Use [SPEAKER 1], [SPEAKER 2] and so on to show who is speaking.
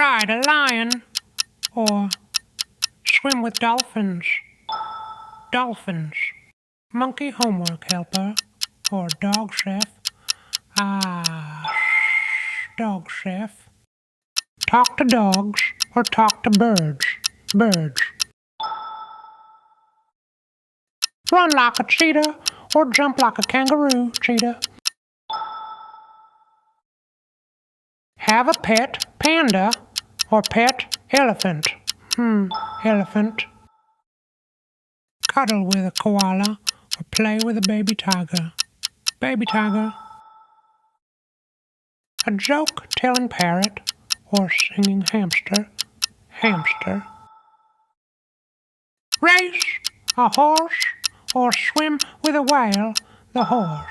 [SPEAKER 1] Ride a lion, or swim with dolphins. Dolphins. Monkey homework helper, or dog chef. Dog chef. Talk to dogs, or talk to birds. Birds. Run like a cheetah, or jump like a kangaroo. Cheetah. Have a pet panda, or pet elephant. Elephant. Cuddle with a koala, or play with a baby tiger. Baby tiger. A joke-telling parrot, or singing hamster. Hamster. Race a horse, or swim with a whale. The horse.